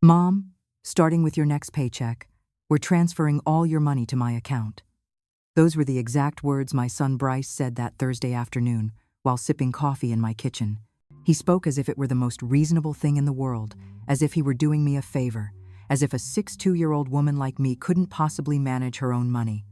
"Mom, starting with your next paycheck, we're transferring all your money to my account." Those were the exact words my son Bryce said that Thursday afternoon while sipping coffee in my kitchen. He spoke as if it were the most reasonable thing in the world, as if he were doing me a favor, as if a 62-year-old woman like me couldn't possibly manage her own money.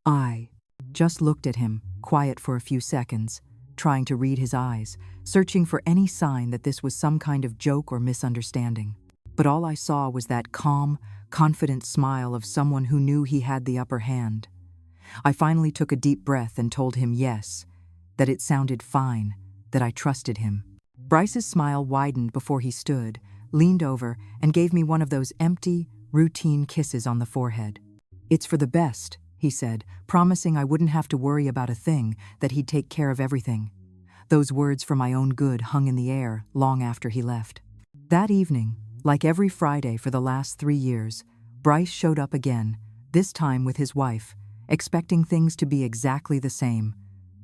I just looked at him, quiet for a few seconds, trying to read his eyes, searching for any sign that this was some kind of joke or misunderstanding. But all I saw was that calm, confident smile of someone who knew he had the upper hand. I finally took a deep breath and told him yes, that it sounded fine, that I trusted him. Bryce's smile widened before he stood, leaned over, and gave me one of those empty, routine kisses on the forehead. "It's for the best," he said, promising I wouldn't have to worry about a thing, that he'd take care of everything. Those words for my own good hung in the air long after he left. That evening, like every Friday for the last 3 years, Bryce showed up again, this time with his wife, expecting things to be exactly the same.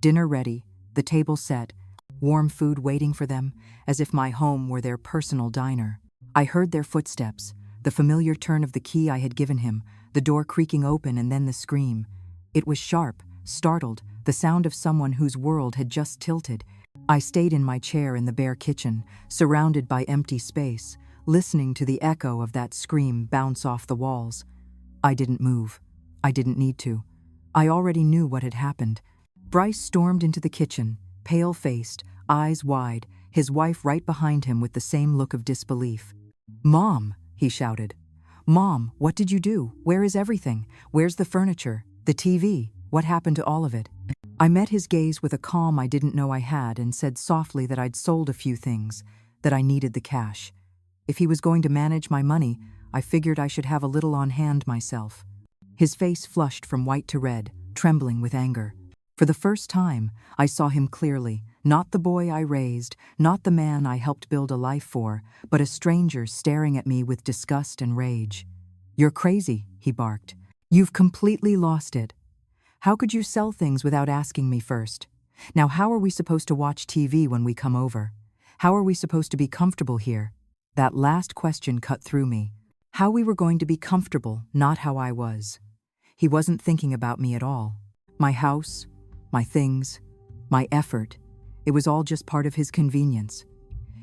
Dinner ready, the table set, warm food waiting for them, as if my home were their personal diner. I heard their footsteps, the familiar turn of the key I had given him, the door creaking open, and then the scream. It was sharp, startled, the sound of someone whose world had just tilted. I stayed in my chair in the bare kitchen, surrounded by empty space, listening to the echo of that scream bounce off the walls. I didn't move. I didn't need to. I already knew what had happened. Bryce stormed into the kitchen, pale-faced, eyes wide, his wife right behind him with the same look of disbelief. "Mom," he shouted. "Mom, what did you do? Where is everything? Where's the furniture? The TV? What happened to all of it?" I met his gaze with a calm I didn't know I had and said softly that I'd sold a few things, that I needed the cash. If he was going to manage my money, I figured I should have a little on hand myself. His face flushed from white to red, trembling with anger. For the first time, I saw him clearly, not the boy I raised, not the man I helped build a life for, but a stranger staring at me with disgust and rage. "You're crazy," he barked. "You've completely lost it. How could you sell things without asking me first? Now how are we supposed to watch TV when we come over? How are we supposed to be comfortable here?" That last question cut through me. How we were going to be comfortable, not how I was. He wasn't thinking about me at all. My house, my things, my effort, it was all just part of his convenience.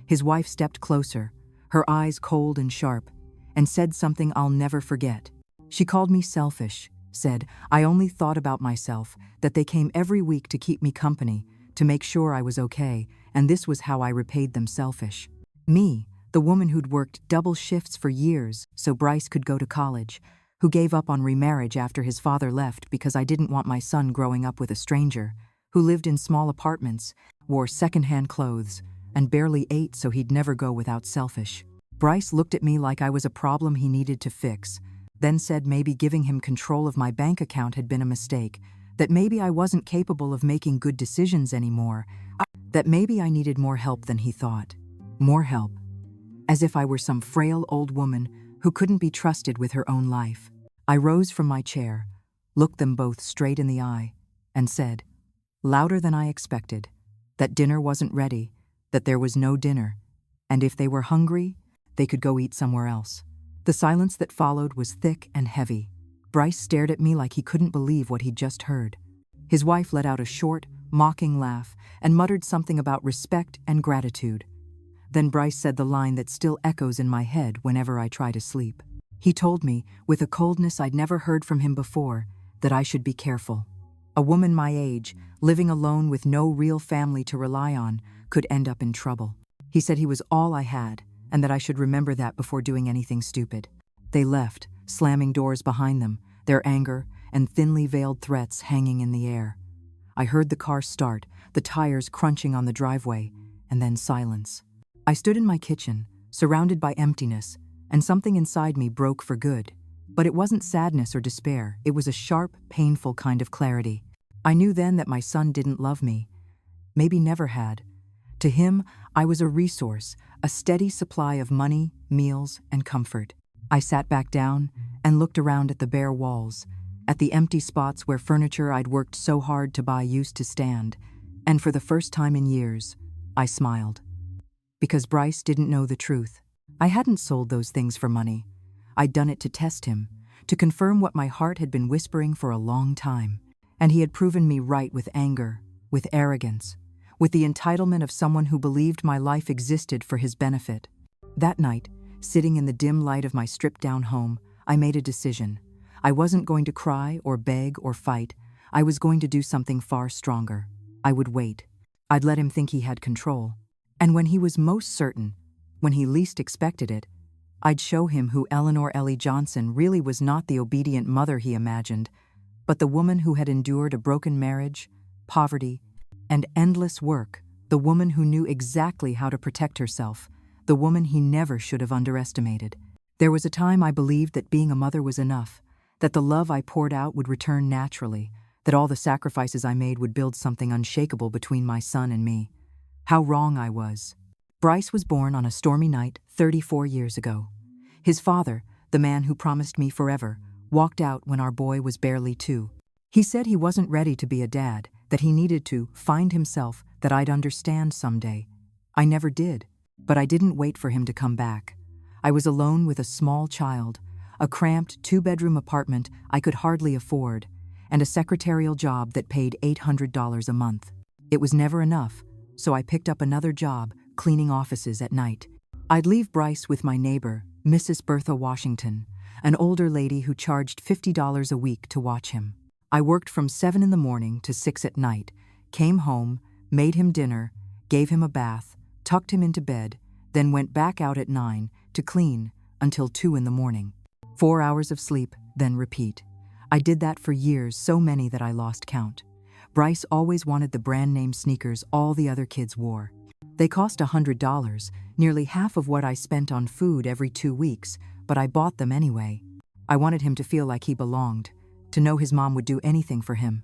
His wife stepped closer, her eyes cold and sharp, and said something I'll never forget. She called me selfish, said I only thought about myself, that they came every week to keep me company, to make sure I was okay, and this was how I repaid them selfish. Me, the woman who'd worked double shifts for years so Bryce could go to college, who gave up on remarriage after his father left because I didn't want my son growing up with a stranger, who lived in small apartments, wore secondhand clothes, and barely ate so he'd never go without selfish. Bryce looked at me like I was a problem he needed to fix, then said maybe giving him control of my bank account had been a mistake, that maybe I wasn't capable of making good decisions anymore, that maybe I needed more help than he thought. More help. As if I were some frail old woman who couldn't be trusted with her own life. I rose from my chair, looked them both straight in the eye, and said, louder than I expected, that dinner wasn't ready, that there was no dinner, and if they were hungry, they could go eat somewhere else. The silence that followed was thick and heavy. Bryce stared at me like he couldn't believe what he'd just heard. His wife let out a short, mocking laugh and muttered something about respect and gratitude. Then Bryce said the line that still echoes in my head whenever I try to sleep. He told me, with a coldness I'd never heard from him before, that I should be careful. A woman my age, living alone with no real family to rely on, could end up in trouble. He said he was all I had, and that I should remember that before doing anything stupid. They left, slamming doors behind them, their anger and thinly veiled threats hanging in the air. I heard the car start, the tires crunching on the driveway, and then silence. I stood in my kitchen, surrounded by emptiness, and something inside me broke for good. But it wasn't sadness or despair, it was a sharp, painful kind of clarity. I knew then that my son didn't love me, maybe never had. To him, I was a resource, a steady supply of money, meals, and comfort. I sat back down and looked around at the bare walls, at the empty spots where furniture I'd worked so hard to buy used to stand, and for the first time in years, I smiled. Because Bryce didn't know the truth. I hadn't sold those things for money. I'd done it to test him, to confirm what my heart had been whispering for a long time. And he had proven me right with anger, with arrogance, with the entitlement of someone who believed my life existed for his benefit. That night, sitting in the dim light of my stripped-down home, I made a decision. I wasn't going to cry or beg or fight. I was going to do something far stronger. I would wait. I'd let him think he had control. And when he was most certain, when he least expected it, I'd show him who Eleanor Ellie Johnson really was, not the obedient mother he imagined, but the woman who had endured a broken marriage, poverty, and endless work, the woman who knew exactly how to protect herself, the woman he never should have underestimated. There was a time I believed that being a mother was enough, that the love I poured out would return naturally, that all the sacrifices I made would build something unshakable between my son and me. How wrong I was. Bryce was born on a stormy night 34 years ago. His father, the man who promised me forever, walked out when our boy was barely 2. He said he wasn't ready to be a dad, that he needed to find himself, that I'd understand someday. I never did, but I didn't wait for him to come back. I was alone with a small child, a cramped 2-bedroom apartment I could hardly afford, and a secretarial job that paid $800 a month. It was never enough, so I picked up another job, cleaning offices at night. I'd leave Bryce with my neighbor, Mrs. Bertha Washington, an older lady who charged $50 a week to watch him. I worked from 7 in the morning to 6 at night, came home, made him dinner, gave him a bath, tucked him into bed, then went back out at 9 to clean until 2 in the morning. 4 hours of sleep, then repeat. I did that for years, so many that I lost count. Bryce always wanted the brand name sneakers all the other kids wore. They cost $100, nearly half of what I spent on food every 2 weeks, but I bought them anyway. I wanted him to feel like he belonged, to know his mom would do anything for him.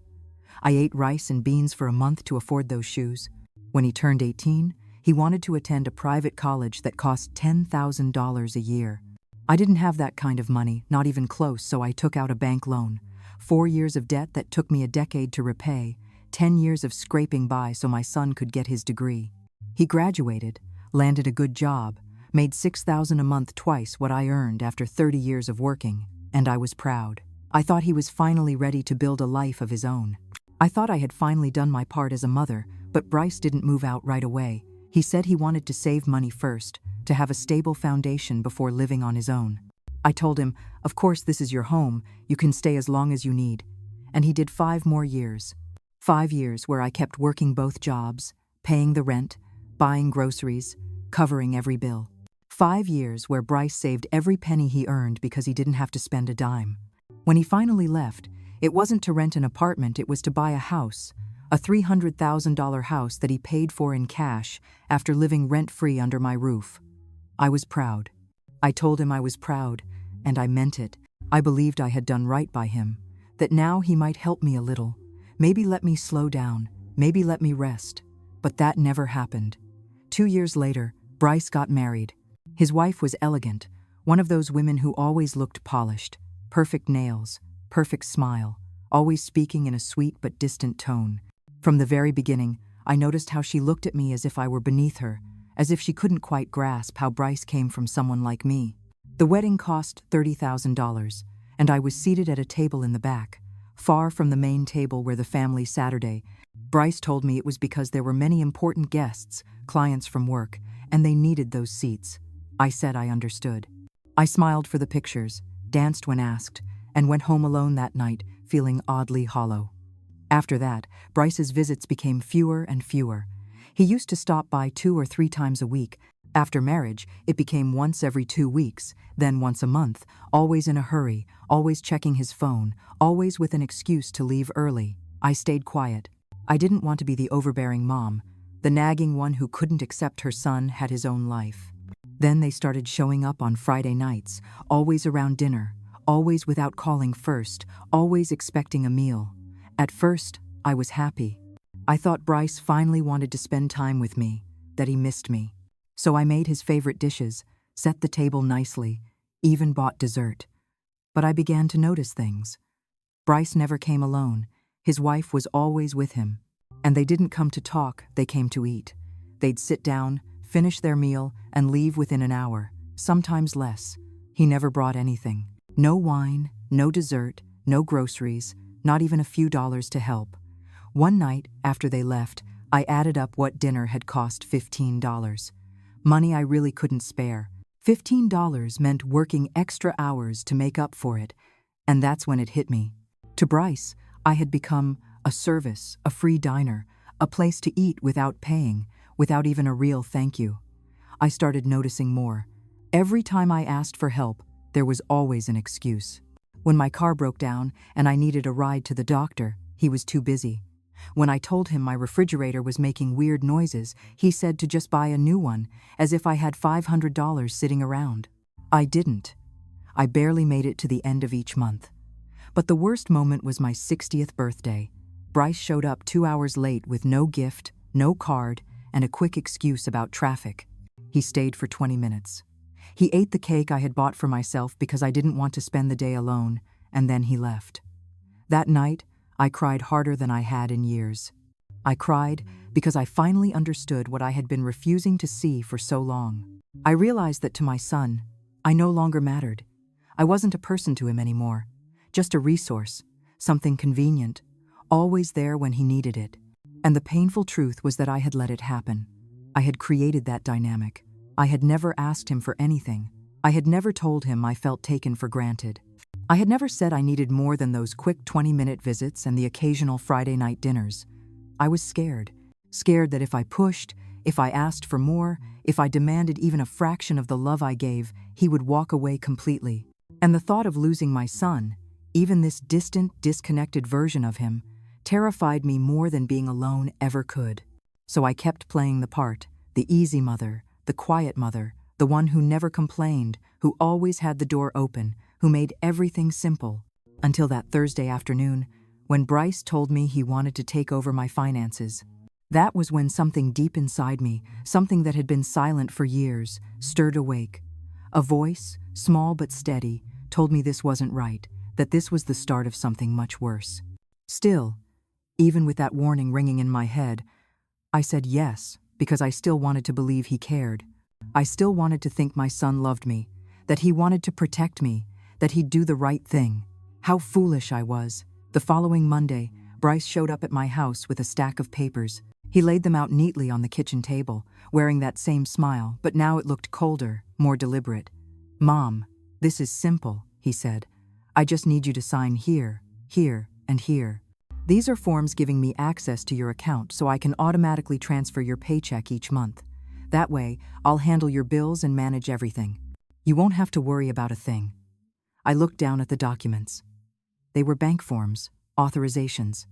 I ate rice and beans for a month to afford those shoes. When he turned 18, he wanted to attend a private college that cost $10,000 a year. I didn't have that kind of money, not even close, so I took out a bank loan. 4 years of debt that took me a decade to repay, 10 years of scraping by so my son could get his degree. He graduated, landed a good job, made $6,000 a month, twice what I earned after 30 years of working, and I was proud. I thought he was finally ready to build a life of his own. I thought I had finally done my part as a mother, but Bryce didn't move out right away. He said he wanted to save money first, to have a stable foundation before living on his own. I told him, of course this is your home, you can stay as long as you need. And he did 5 more years. 5 years where I kept working both jobs, paying the rent, buying groceries, covering every bill. 5 years where Bryce saved every penny he earned because he didn't have to spend a dime. When he finally left, it wasn't to rent an apartment, it was to buy a house, a $300,000 house that he paid for in cash after living rent-free under my roof. I was proud. I told him I was proud, and I meant it. I believed I had done right by him, that now he might help me a little, maybe let me slow down, maybe let me rest. But that never happened. 2 years later, Bryce got married. His wife was elegant, one of those women who always looked polished, perfect nails, perfect smile, always speaking in a sweet but distant tone. From the very beginning, I noticed how she looked at me as if I were beneath her, as if she couldn't quite grasp how Bryce came from someone like me. The wedding cost $30,000, and I was seated at a table in the back, far from the main table where the family Saturday. Bryce told me it was because there were many important guests, clients from work, and they needed those seats. I said I understood. I smiled for the pictures, danced when asked, and went home alone that night, feeling oddly hollow. After that, Bryce's visits became fewer and fewer. He used to stop by 2 or 3 times a week. After marriage, it became once every 2 weeks, then once a month, always in a hurry, always checking his phone, always with an excuse to leave early. I stayed quiet. I didn't want to be the overbearing mom, the nagging one who couldn't accept her son had his own life. Then they started showing up on Friday nights, always around dinner, always without calling first, always expecting a meal. At first, I was happy. I thought Bryce finally wanted to spend time with me, that he missed me. So I made his favorite dishes, set the table nicely, even bought dessert. But I began to notice things. Bryce never came alone. His wife was always with him. And they didn't come to talk, they came to eat. They'd sit down, finish their meal, and leave within an hour. sometimes less. He never brought anything. No wine, no dessert, no groceries, not even a few dollars to help. One night, after they left, I added up what dinner had cost $15. Money I really couldn't spare. $15 meant working extra hours to make up for it, and that's when it hit me. To Bryce, I had become a service, a free diner, a place to eat without paying, without even a real thank you. I started noticing more. Every time I asked for help, there was always an excuse. When my car broke down and I needed a ride to the doctor, he was too busy. When I told him my refrigerator was making weird noises, he said to just buy a new one, as if I had $500 sitting around. I didn't. I barely made it to the end of each month. But the worst moment was my 60th birthday. Bryce showed up 2 hours late with no gift, no card, and a quick excuse about traffic. He stayed for 20 minutes. He ate the cake I had bought for myself because I didn't want to spend the day alone, and then he left. That night, I cried harder than I had in years. I cried because I finally understood what I had been refusing to see for so long. I realized that to my son, I no longer mattered. I wasn't a person to him anymore, just a resource, something convenient, always there when he needed it. And the painful truth was that I had let it happen. I had created that dynamic. I had never asked him for anything. I had never told him I felt taken for granted. I had never said I needed more than those quick 20-minute visits and the occasional Friday night dinners. I was scared. Scared that if I pushed, if I asked for more, if I demanded even a fraction of the love I gave, he would walk away completely. And the thought of losing my son, even this distant, disconnected version of him, terrified me more than being alone ever could. So I kept playing the part, the easy mother, the quiet mother, the one who never complained, who always had the door open, who made everything simple, until that Thursday afternoon, when Bryce told me he wanted to take over my finances. That was when something deep inside me, something that had been silent for years, stirred awake. A voice, small but steady, told me this wasn't right, that this was the start of something much worse. Still, even with that warning ringing in my head, I said yes, because I still wanted to believe he cared. I still wanted to think my son loved me, that he wanted to protect me, that he'd do the right thing. How foolish I was. The following Monday, Bryce showed up at my house with a stack of papers. He laid them out neatly on the kitchen table, wearing that same smile, but now it looked colder, more deliberate. "Mom, this is simple," he said. "I just need you to sign here, here, and here. These are forms giving me access to your account so I can automatically transfer your paycheck each month. That way, I'll handle your bills and manage everything. You won't have to worry about a thing." I looked down at the documents. They were bank forms, authorizations.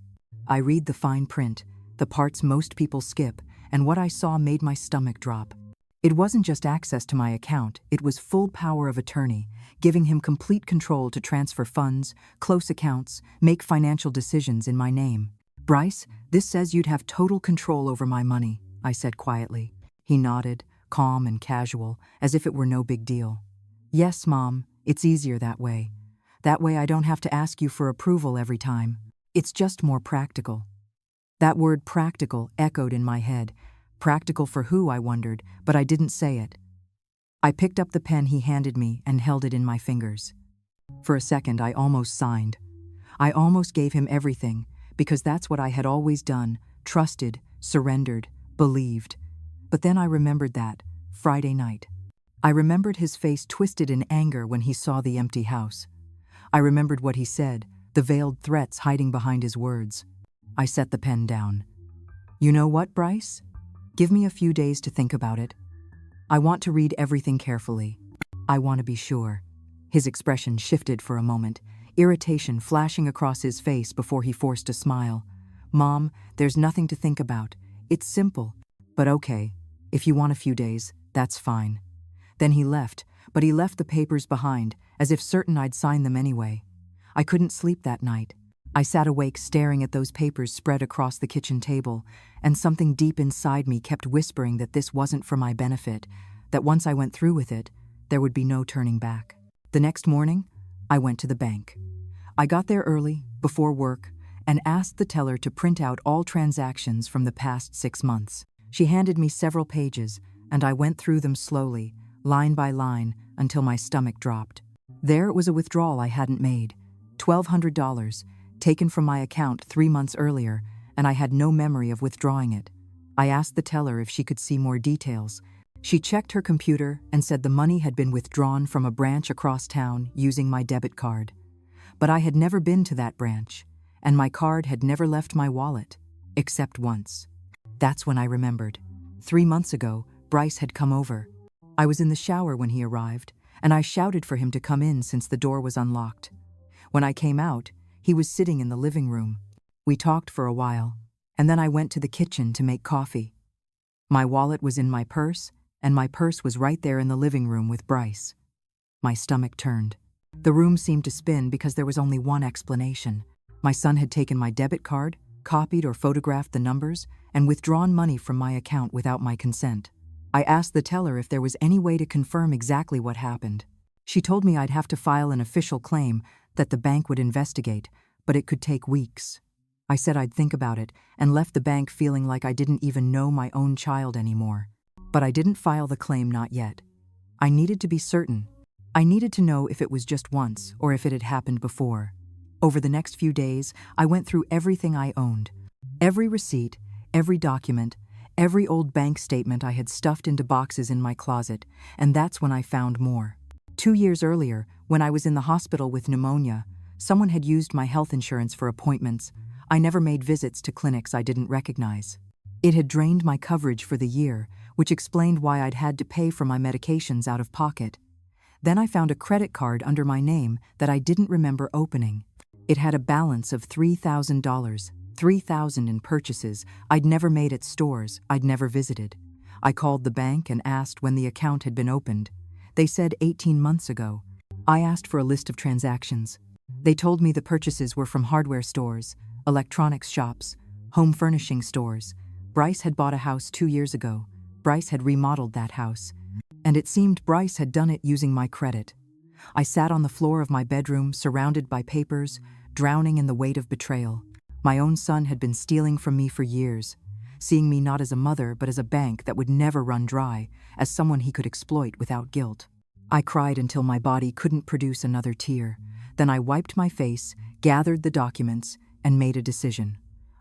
I read the fine print, the parts most people skip, and what I saw made my stomach drop. It wasn't just access to my account, it was full power of attorney, giving him complete control to transfer funds, close accounts, make financial decisions in my name. "Bryce, this says you'd have total control over my money," I said quietly. He nodded, calm and casual, as if it were no big deal. "Yes, Mom, it's easier that way. That way I don't have to ask you for approval every time. It's just more practical." That word practical echoed in my head. Practical for who, I wondered, but I didn't say it. I picked up the pen he handed me and held it in my fingers. For a second, I almost signed. I almost gave him everything, because that's what I had always done, trusted, surrendered, believed. But then I remembered that Friday night. I remembered his face twisted in anger when he saw the empty house. I remembered what he said, the veiled threats hiding behind his words. I set the pen down. "You know what, Bryce? Give me a few days to think about it. I want to read everything carefully. I want to be sure." His expression shifted for a moment, irritation flashing across his face before he forced a smile. "Mom, there's nothing to think about. It's simple. But okay, if you want a few days, that's fine." Then he left, but he left the papers behind, as if certain I'd sign them anyway. I couldn't sleep that night. I sat awake staring at those papers spread across the kitchen table, and something deep inside me kept whispering that this wasn't for my benefit, that once I went through with it, there would be no turning back. The next morning, I went to the bank. I got there early, before work, and asked the teller to print out all transactions from the past 6 months. She handed me several pages, and I went through them slowly, line by line, until my stomach dropped. There was a withdrawal I hadn't made, $1,200, taken from my account 3 months earlier, and I had no memory of withdrawing it. I asked the teller if she could see more details. She checked her computer and said the money had been withdrawn from a branch across town using my debit card. But I had never been to that branch, and my card had never left my wallet, except once. That's when I remembered. 3 months ago, Bryce had come over. I was in the shower when he arrived, and I shouted for him to come in since the door was unlocked. When I came out, he was sitting in the living room. We talked for a while, and then I went to the kitchen to make coffee. My wallet was in my purse, and my purse was right there in the living room with Bryce. My stomach turned. The room seemed to spin because there was only one explanation. My son had taken my debit card, copied or photographed the numbers, and withdrawn money from my account without my consent. I asked the teller if there was any way to confirm exactly what happened. She told me I'd have to file an official claim that the bank would investigate, but it could take weeks. I said I'd think about it and left the bank feeling like I didn't even know my own child anymore. But I didn't file the claim, not yet. I needed to be certain. I needed to know if it was just once or if it had happened before. Over the next few days, I went through everything I owned. Every receipt, every document, every old bank statement I had stuffed into boxes in my closet, and that's when I found more. 2 years earlier, when I was in the hospital with pneumonia, someone had used my health insurance for appointments. I never made visits to clinics I didn't recognize. It had drained my coverage for the year, which explained why I'd had to pay for my medications out of pocket. Then I found a credit card under my name that I didn't remember opening. It had a balance of $3,000, $3,000 in purchases I'd never made at stores I'd never visited. I called the bank and asked when the account had been opened. They said 18 months ago. I asked for a list of transactions. They told me the purchases were from hardware stores, electronics shops, home furnishing stores. Bryce had bought a house 2 years ago. Bryce had remodeled that house. And it seemed Bryce had done it using my credit. I sat on the floor of my bedroom, surrounded by papers, drowning in the weight of betrayal. My own son had been stealing from me for years, seeing me not as a mother but as a bank that would never run dry, as someone he could exploit without guilt. I cried until my body couldn't produce another tear. Then I wiped my face, gathered the documents, and made a decision.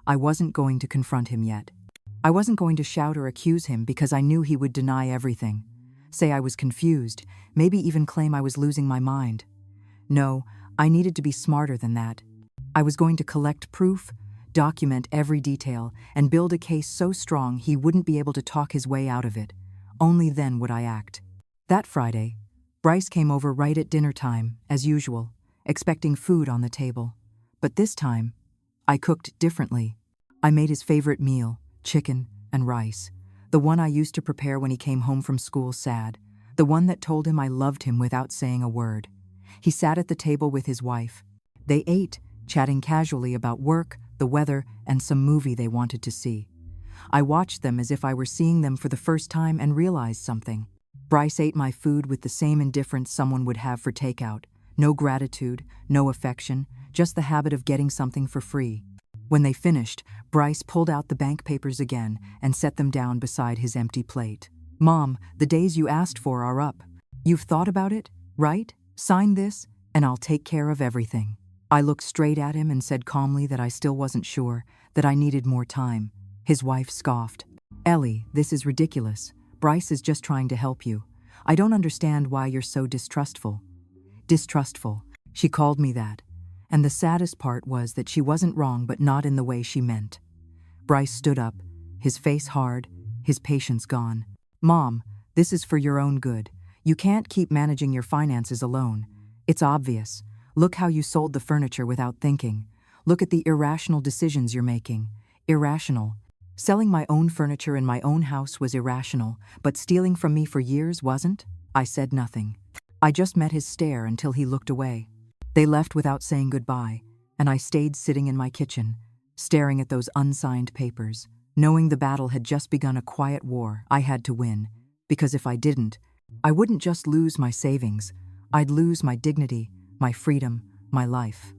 I wasn't going to confront him yet. I wasn't going to shout or accuse him because I knew he would deny everything. Say I was confused, maybe even claim I was losing my mind. No, I needed to be smarter than that. I was going to collect proof, document every detail, and build a case so strong he wouldn't be able to talk his way out of it. Only then would I act. That Friday, Bryce came over right at dinner time, as usual, expecting food on the table. But this time, I cooked differently. I made his favorite meal, chicken and rice. The one I used to prepare when he came home from school sad. The one that told him I loved him without saying a word. He sat at the table with his wife. They ate, chatting casually about work, the weather, and some movie they wanted to see. I watched them as if I were seeing them for the first time and realized something. Bryce ate my food with the same indifference someone would have for takeout. No gratitude, no affection, just the habit of getting something for free. When they finished, Bryce pulled out the bank papers again and set them down beside his empty plate. "Mom, the days you asked for are up. You've thought about it, right? Sign this, and I'll take care of everything." I looked straight at him and said calmly that I still wasn't sure, that I needed more time. His wife scoffed. "Ellie, this is ridiculous. Bryce is just trying to help you. I don't understand why you're so distrustful." Distrustful. She called me that. And the saddest part was that she wasn't wrong, but not in the way she meant. Bryce stood up, his face hard, his patience gone. "Mom, this is for your own good. You can't keep managing your finances alone. It's obvious. Look how you sold the furniture without thinking. Look at the irrational decisions you're making. Irrational. Selling my own furniture in my own house was irrational, but stealing from me for years wasn't?" I said nothing. I just met his stare until he looked away. They left without saying goodbye, and I stayed sitting in my kitchen, staring at those unsigned papers, knowing the battle had just begun, a quiet war I had to win, because if I didn't, I wouldn't just lose my savings, I'd lose my dignity, my freedom, my life.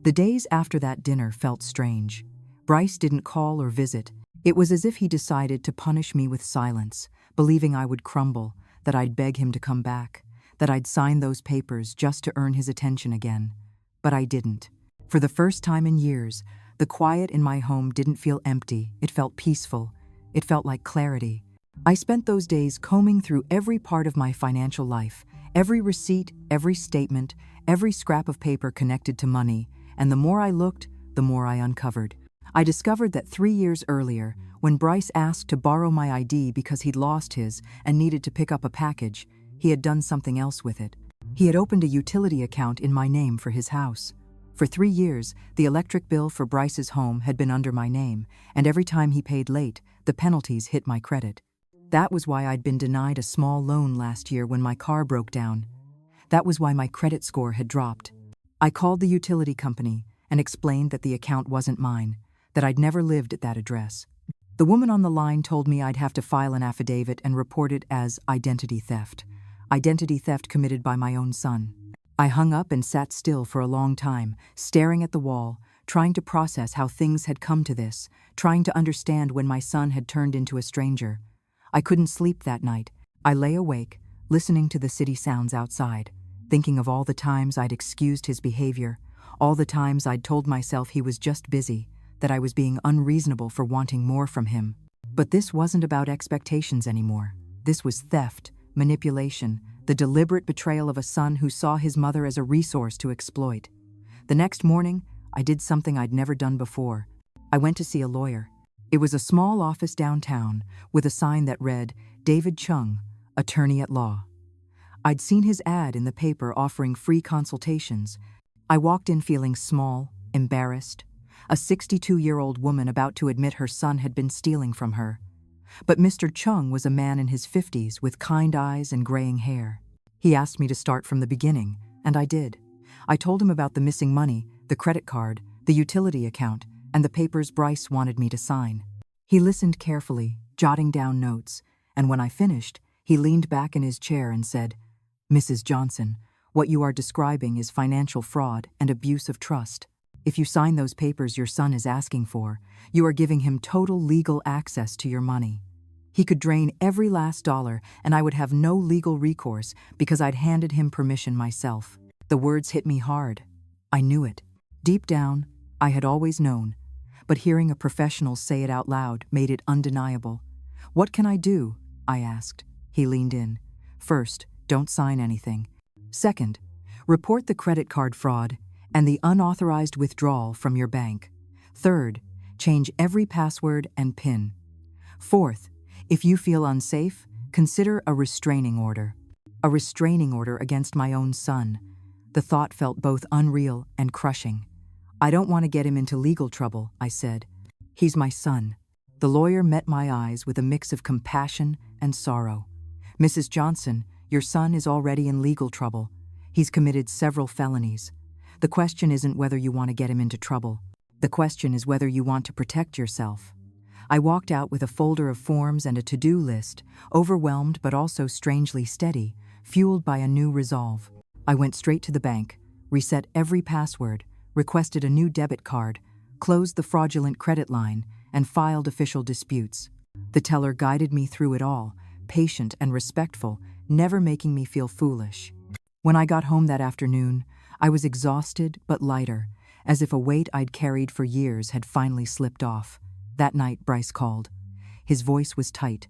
The days after that dinner felt strange. Bryce didn't call or visit. It was as if he decided to punish me with silence, believing I would crumble, that I'd beg him to come back, that I'd sign those papers just to earn his attention again. But I didn't. For the first time in years, the quiet in my home didn't feel empty, it felt peaceful. It felt like clarity. I spent those days combing through every part of my financial life, every receipt, every statement, every scrap of paper connected to money, and the more I looked, the more I uncovered. I discovered that 3 years earlier, when Bryce asked to borrow my ID because he'd lost his and needed to pick up a package, he had done something else with it. He had opened a utility account in my name for his house. For 3 years, the electric bill for Bryce's home had been under my name, and every time he paid late, the penalties hit my credit. That was why I'd been denied a small loan last year when my car broke down. That was why my credit score had dropped. I called the utility company and explained that the account wasn't mine, that I'd never lived at that address. The woman on the line told me I'd have to file an affidavit and report it as identity theft committed by my own son. I hung up and sat still for a long time, staring at the wall, trying to process how things had come to this, trying to understand when my son had turned into a stranger. I couldn't sleep that night. I lay awake, listening to the city sounds outside, thinking of all the times I'd excused his behavior, all the times I'd told myself he was just busy, that I was being unreasonable for wanting more from him. But this wasn't about expectations anymore. This was theft, manipulation, the deliberate betrayal of a son who saw his mother as a resource to exploit. The next morning, I did something I'd never done before. I went to see a lawyer. It was a small office downtown with a sign that read, David Chung, attorney at law. I'd seen his ad in the paper offering free consultations. I walked in feeling small, embarrassed, a 62-year-old woman about to admit her son had been stealing from her. But Mr. Chung was a man in his 50s with kind eyes and graying hair. He asked me to start from the beginning, and I did. I told him about the missing money, the credit card, the utility account, and the papers Bryce wanted me to sign. He listened carefully, jotting down notes, and when I finished, he leaned back in his chair and said, "Mrs. Johnson, what you are describing is financial fraud and abuse of trust. If you sign those papers your son is asking for, you are giving him total legal access to your money. He could drain every last dollar and I would have no legal recourse because I'd handed him permission myself." The words hit me hard. I knew it. Deep down, I had always known. But hearing a professional say it out loud made it undeniable. "What can I do?" I asked. He leaned in. "First, don't sign anything. Second, report the credit card fraud and the unauthorized withdrawal from your bank. Third, change every password and PIN. Fourth, if you feel unsafe, consider a restraining order." A restraining order against my own son. The thought felt both unreal and crushing. "I don't want to get him into legal trouble," I said. "He's my son." The lawyer met my eyes with a mix of compassion and sorrow. "Mrs. Johnson, your son is already in legal trouble. He's committed several felonies. The question isn't whether you want to get him into trouble. The question is whether you want to protect yourself." I walked out with a folder of forms and a to-do list, overwhelmed but also strangely steady, fueled by a new resolve. I went straight to the bank, reset every password, requested a new debit card, closed the fraudulent credit line, and filed official disputes. The teller guided me through it all, patient and respectful, never making me feel foolish. When I got home that afternoon, I was exhausted but lighter, as if a weight I'd carried for years had finally slipped off. That night, Bryce called. His voice was tight.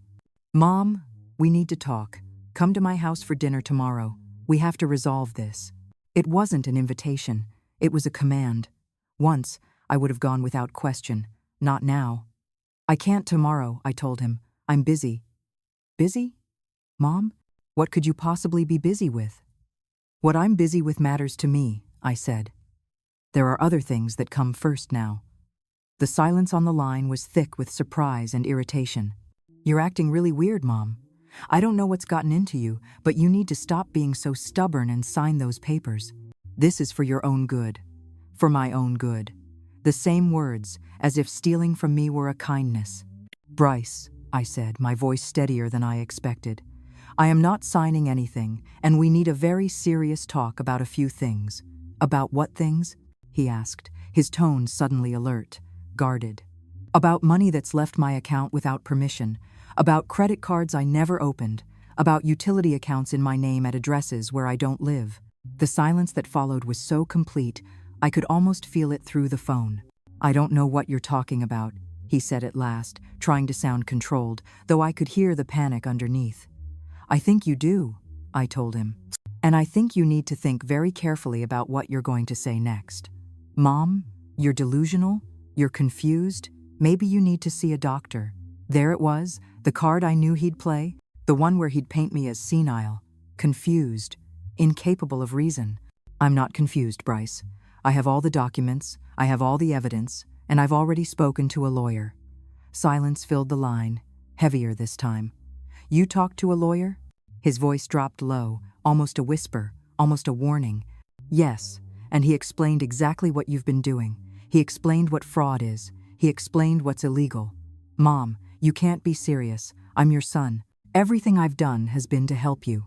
"Mom, we need to talk. Come to my house for dinner tomorrow. We have to resolve this." It wasn't an invitation. It was a command. Once, I would have gone without question. Not now. "I can't tomorrow," I told him. "I'm busy." "Busy? Mom? What could you possibly be busy with?" "What I'm busy with matters to me," I said. "There are other things that come first now." The silence on the line was thick with surprise and irritation. "You're acting really weird, Mom. I don't know what's gotten into you, but you need to stop being so stubborn and sign those papers. This is for your own good. For my own good." The same words, as if stealing from me were a kindness. "Bryce," I said, my voice steadier than I expected, "I am not signing anything, and we need a very serious talk about a few things." "About what things?" he asked, his tone suddenly alert, guarded. "About money that's left my account without permission, about credit cards I never opened, about utility accounts in my name at addresses where I don't live. The silence that followed was so complete, I could almost feel it through the phone. "I don't know what you're talking about," he said at last, trying to sound controlled, though I could hear the panic underneath. "I think you do," I told him. "And I think you need to think very carefully about what you're going to say next. Mom, you're delusional, you're confused, maybe you need to see a doctor." There it was, the card I knew he'd play, the one where he'd paint me as senile, confused, incapable of reason. "I'm not confused, Bryce. I have all the documents, I have all the evidence, and I've already spoken to a lawyer." Silence filled the line, heavier this time. "You talked to a lawyer?" His voice dropped low, almost a whisper, almost a warning. "Yes, and he explained exactly what you've been doing. He explained what fraud is. He explained what's illegal. Mom, you can't be serious. I'm your son. Everything I've done has been to help you."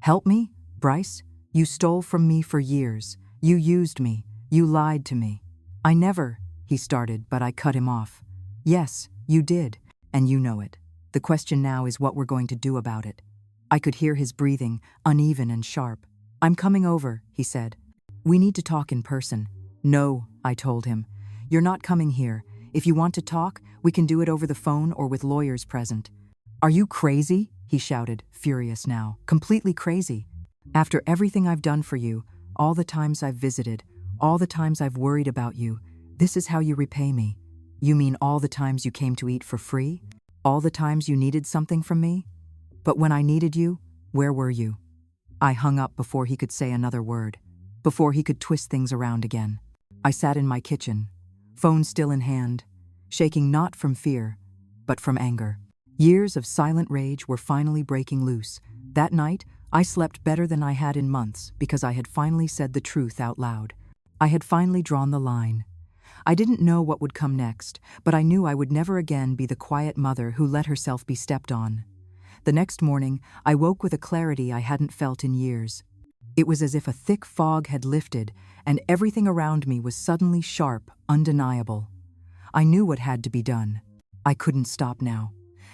"Help me? Bryce? You stole from me for years. You used me. You lied to me." "I never," he started, but I cut him off. "Yes, you did, and you know it. The question now is what we're going to do about it." I could hear his breathing, uneven and sharp. "I'm coming over," he said. "We need to talk in person." "No," I told him. "You're not coming here. If you want to talk, we can do it over the phone or with lawyers present." "Are you crazy?" he shouted, furious now. "Completely crazy. After everything I've done for you, all the times I've visited, all the times I've worried about you, this is how you repay me. You mean all the times you came to eat for free? All the times you needed something from me? But when I needed you, where were you?" I hung up before he could say another word, before he could twist things around again. I sat in my kitchen, phone still in hand, shaking not from fear, but from anger. Years of silent rage were finally breaking loose. That night, I slept better than I had in months because I had finally said the truth out loud. I had finally drawn the line. I didn't know what would come next, but I knew I would never again be the quiet mother who let herself be stepped on. The next morning, I woke with a clarity I hadn't felt in years. It was as if a thick fog had lifted and everything around me was suddenly sharp, undeniable. I knew what had to be done. I couldn't stop now.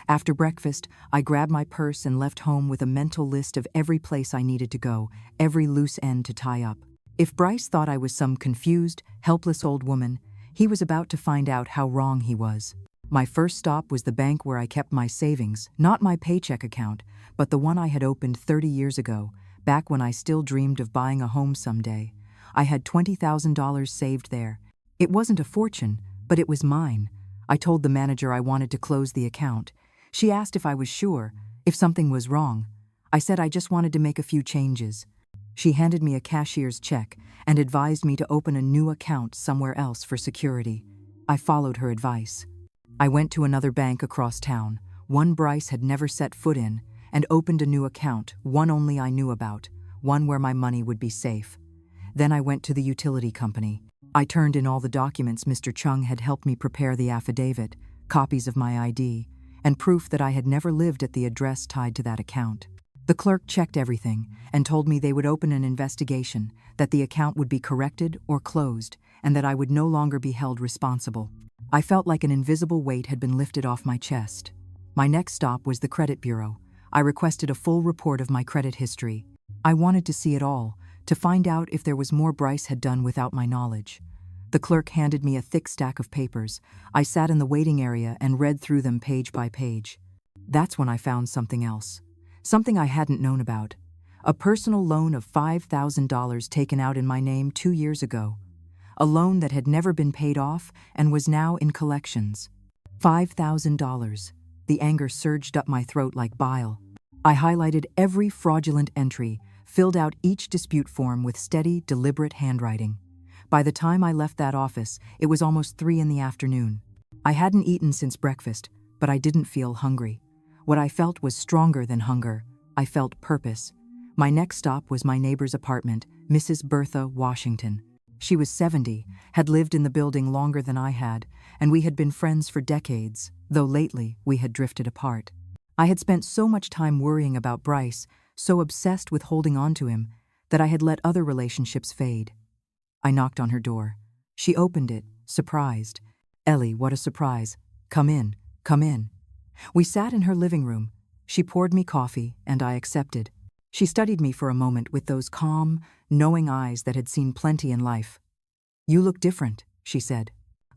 After breakfast, I grabbed my purse and left home with a mental list of every place I needed to go, every loose end to tie up. If Bryce thought I was some confused, helpless old woman, he was about to find out how wrong he was. My first stop was the bank where I kept my savings, not my paycheck account, but the one I had opened 30 years ago, back when I still dreamed of buying a home someday. I had $20,000 saved there. It wasn't a fortune, but it was mine. I told the manager I wanted to close the account. She asked if I was sure, if something was wrong. I said I just wanted to make a few changes. She handed me a cashier's check and advised me to open a new account somewhere else for security. I followed her advice. I went to another bank across town, one Bryce had never set foot in, and opened a new account, one only I knew about, one where my money would be safe. Then I went to the utility company. I turned in all the documents Mr. Chung had helped me prepare, the affidavit, copies of my ID, and proof that I had never lived at the address tied to that account. The clerk checked everything and told me they would open an investigation, that the account would be corrected or closed, and that I would no longer be held responsible. I felt like an invisible weight had been lifted off my chest. My next stop was the credit bureau. I requested a full report of my credit history. I wanted to see it all, to find out if there was more Bryce had done without my knowledge. The clerk handed me a thick stack of papers. I sat in the waiting area and read through them page by page. That's when I found something else. Something I hadn't known about. A personal loan of $5,000 taken out in my name 2 years ago. A loan that had never been paid off and was now in collections. $5,000. The anger surged up my throat like bile. I highlighted every fraudulent entry, filled out each dispute form with steady, deliberate handwriting. By the time I left that office, it was almost 3 in the afternoon. I hadn't eaten since breakfast, but I didn't feel hungry. What I felt was stronger than hunger. I felt purpose. My next stop was my neighbor's apartment, Mrs. Bertha Washington. She was 70, had lived in the building longer than I had, and we had been friends for decades, though lately we had drifted apart. I had spent so much time worrying about Bryce, so obsessed with holding on to him, that I had let other relationships fade. I knocked on her door. She opened it, surprised. "Ellie, what a surprise. Come in, come in." We sat in her living room. She poured me coffee, and I accepted. She studied me for a moment with those calm, knowing eyes that had seen plenty in life. "You look different," she said.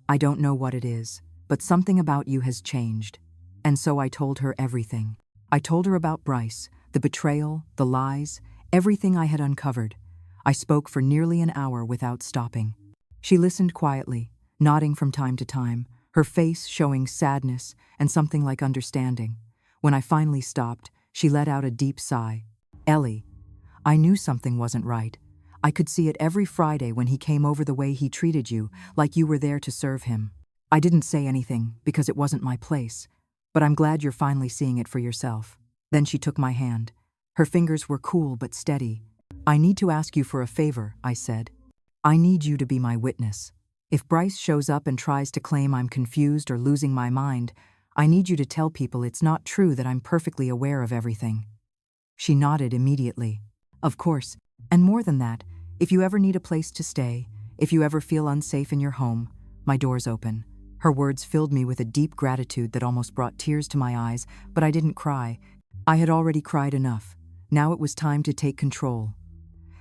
"I don't know what it is, but something about you has changed." And so I told her everything. I told her about Bryce, the betrayal, the lies, everything I had uncovered. I spoke for nearly an hour without stopping. She listened quietly, nodding from time to time, her face showing sadness and something like understanding. When I finally stopped, she let out a deep sigh. "Ellie, I knew something wasn't right. I could see it every Friday when he came over, the way he treated you, like you were there to serve him. I didn't say anything because it wasn't my place, but I'm glad you're finally seeing it for yourself." Then she took my hand. Her fingers were cool but steady. "I need to ask you for a favor," I said. "I need you to be my witness. If Bryce shows up and tries to claim I'm confused or losing my mind, I need you to tell people it's not true, that I'm perfectly aware of everything." She nodded immediately. "Of course, and more than that, if you ever need a place to stay, if you ever feel unsafe in your home, my door's open." Her words filled me with a deep gratitude that almost brought tears to my eyes, but I didn't cry. I had already cried enough. Now it was time to take control.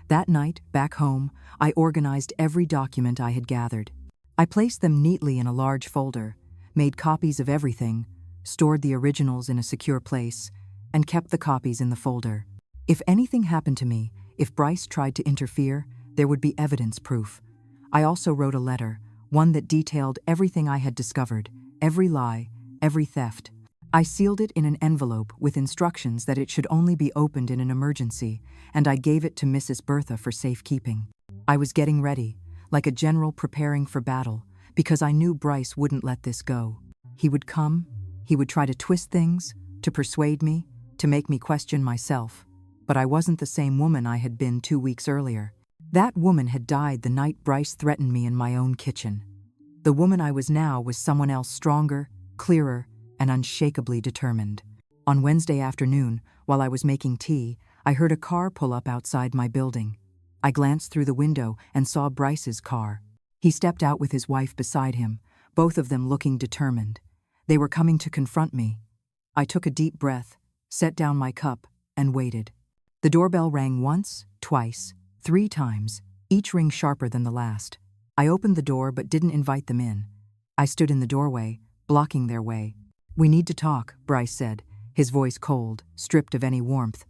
That night, back home, I organized every document I had gathered. I placed them neatly in a large folder, made copies of everything, stored the originals in a secure place, and kept the copies in the folder. If anything happened to me, if Bryce tried to interfere, there would be evidence proof. I also wrote a letter, one that detailed everything I had discovered, every lie, every theft. I sealed it in an envelope with instructions that it should only be opened in an emergency, and I gave it to Mrs. Bertha for safekeeping. I was getting ready, like a general preparing for battle, because I knew Bryce wouldn't let this go. He would come, he would try to twist things, to persuade me, to make me question myself. But I wasn't the same woman I had been 2 weeks earlier. That woman had died the night Bryce threatened me in my own kitchen. The woman I was now was someone else, stronger, clearer, and unshakably determined. On Wednesday afternoon, while I was making tea, I heard a car pull up outside my building. I glanced through the window and saw Bryce's car. He stepped out with his wife beside him, both of them looking determined. They were coming to confront me. I took a deep breath, set down my cup, and waited. The doorbell rang once, twice, 3 times, each ring sharper than the last. I opened the door but didn't invite them in. I stood in the doorway, blocking their way. "We need to talk," Bryce said, his voice cold, stripped of any warmth.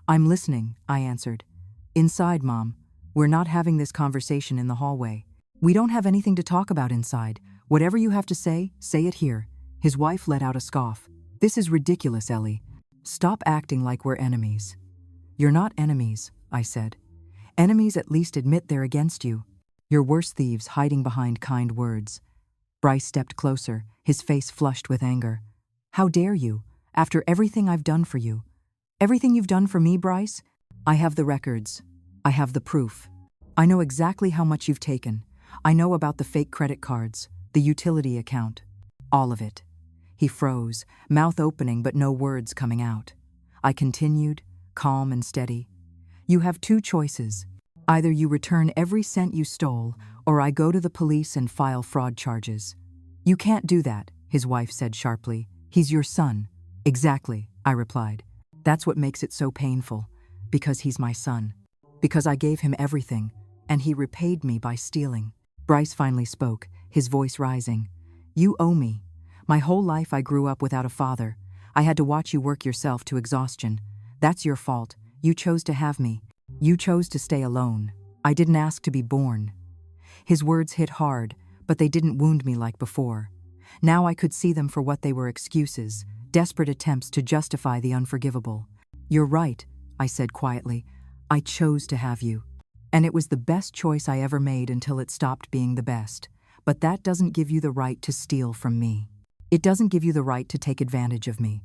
"I'm listening," I answered. "Inside, Mom. We're not having this conversation in the hallway. We don't have anything to talk about inside. Whatever you have to say it here." His wife let out a scoff. "This is ridiculous, Ellie. Stop acting like we're enemies." "You're not enemies," I said. "Enemies at least admit they're against you. You're worse thieves hiding behind kind words." Bryce stepped closer, his face flushed with anger. "How dare you, after everything I've done for you?" "Everything you've done for me, Bryce? I have the records. I have the proof. I know exactly how much you've taken. I know about the fake credit cards, the utility account. All of it." He froze, mouth opening but no words coming out. I continued, calm and steady. "You have 2 choices. Either you return every cent you stole, or I go to the police and file fraud charges." "You can't do that," his wife said sharply. "He's your son." "Exactly," I replied. "That's what makes it so painful. Because he's my son. Because I gave him everything, and he repaid me by stealing." Bryce finally spoke, his voice rising. "You owe me. My whole life I grew up without a father. I had to watch you work yourself to exhaustion. That's your fault. You chose to have me. You chose to stay alone. I didn't ask to be born." His words hit hard, but they didn't wound me like before. Now I could see them for what they were: excuses, desperate attempts to justify the unforgivable. "You're right," I said quietly. "I chose to have you. And it was the best choice I ever made until it stopped being the best. But that doesn't give you the right to steal from me. It doesn't give you the right to take advantage of me."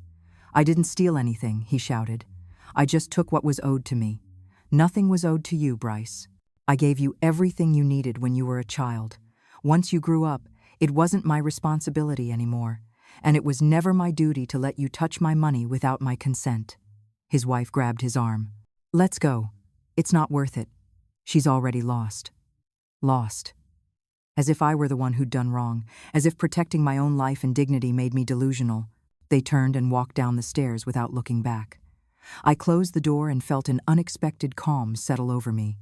"I didn't steal anything," he shouted. "I just took what was owed to me. Nothing was owed to you, Bryce. I gave you everything you needed when you were a child. Once you grew up, it wasn't my responsibility anymore, and it was never my duty to let you touch my money without my consent." His wife grabbed his arm. "Let's go. It's not worth it. She's already lost." Lost. As if I were the one who'd done wrong, as if protecting my own life and dignity made me delusional. They turned and walked down the stairs without looking back. I closed the door and felt an unexpected calm settle over me.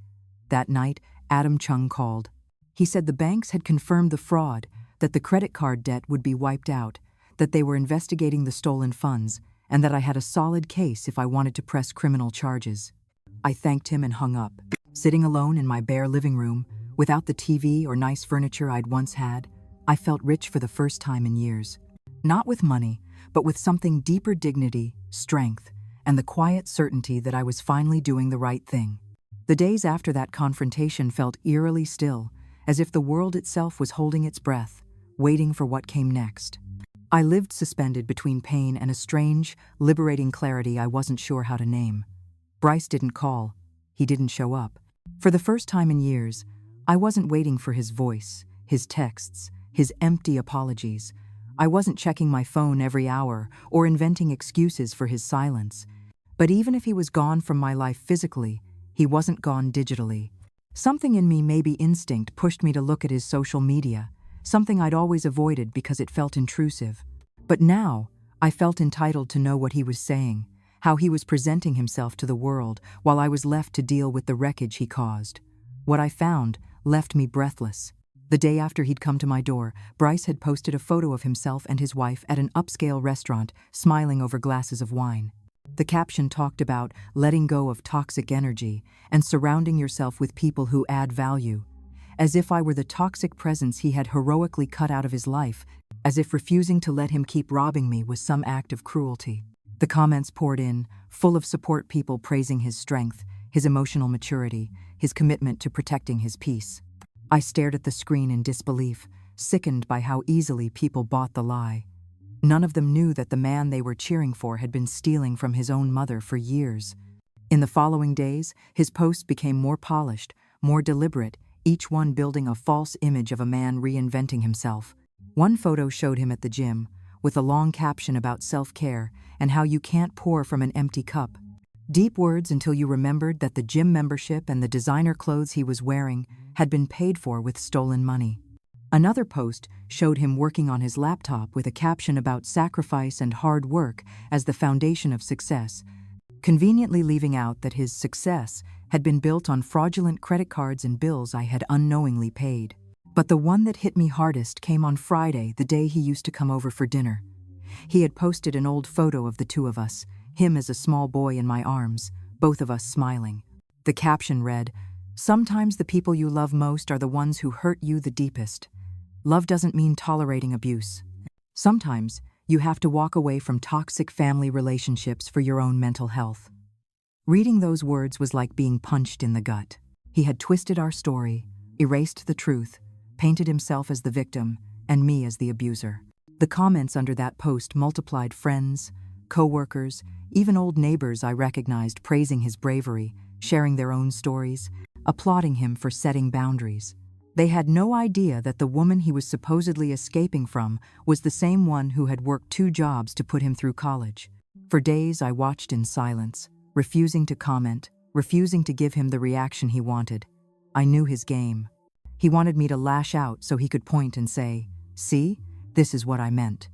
That night, Adam Chung called. He said the banks had confirmed the fraud, that the credit card debt would be wiped out, that they were investigating the stolen funds, and that I had a solid case if I wanted to press criminal charges. I thanked him and hung up. Sitting alone in my bare living room, without the TV or nice furniture I'd once had, I felt rich for the first time in years. Not with money, but with something deeper: dignity, strength, and the quiet certainty that I was finally doing the right thing. The days after that confrontation felt eerily still, as if the world itself was holding its breath, waiting for what came next. I lived suspended between pain and a strange, liberating clarity I wasn't sure how to name. Bryce didn't call. He didn't show up. For the first time in years, I wasn't waiting for his voice, his texts, his empty apologies. I wasn't checking my phone every hour or inventing excuses for his silence. But even if he was gone from my life physically, he wasn't gone digitally. Something in me, maybe instinct, pushed me to look at his social media, something I'd always avoided because it felt intrusive. But now, I felt entitled to know what he was saying, how he was presenting himself to the world while I was left to deal with the wreckage he caused. What I found left me breathless. The day after he'd come to my door, Bryce had posted a photo of himself and his wife at an upscale restaurant, smiling over glasses of wine. The caption talked about letting go of toxic energy and surrounding yourself with people who add value. As if I were the toxic presence he had heroically cut out of his life, as if refusing to let him keep robbing me was some act of cruelty. The comments poured in, full of support, people praising his strength, his emotional maturity, his commitment to protecting his peace. I stared at the screen in disbelief, sickened by how easily people bought the lie. None of them knew that the man they were cheering for had been stealing from his own mother for years. In the following days, his posts became more polished, more deliberate, each one building a false image of a man reinventing himself. One photo showed him at the gym, with a long caption about self-care and how you can't pour from an empty cup. Deep words until you remembered that the gym membership and the designer clothes he was wearing had been paid for with stolen money. Another post showed him working on his laptop with a caption about sacrifice and hard work as the foundation of success, conveniently leaving out that his success had been built on fraudulent credit cards and bills I had unknowingly paid. But the one that hit me hardest came on Friday, the day he used to come over for dinner. He had posted an old photo of the two of us, him as a small boy in my arms, both of us smiling. The caption read, "Sometimes the people you love most are the ones who hurt you the deepest. Love doesn't mean tolerating abuse. Sometimes you have to walk away from toxic family relationships for your own mental health." Reading those words was like being punched in the gut. He had twisted our story, erased the truth, painted himself as the victim, and me as the abuser. The comments under that post multiplied: friends, co-workers, even old neighbors I recognized praising his bravery, sharing their own stories, applauding him for setting boundaries. They had no idea that the woman he was supposedly escaping from was the same one who had worked 2 jobs to put him through college. For days I watched in silence, refusing to comment, refusing to give him the reaction he wanted. I knew his game. He wanted me to lash out so he could point and say, "See, this is what I meant."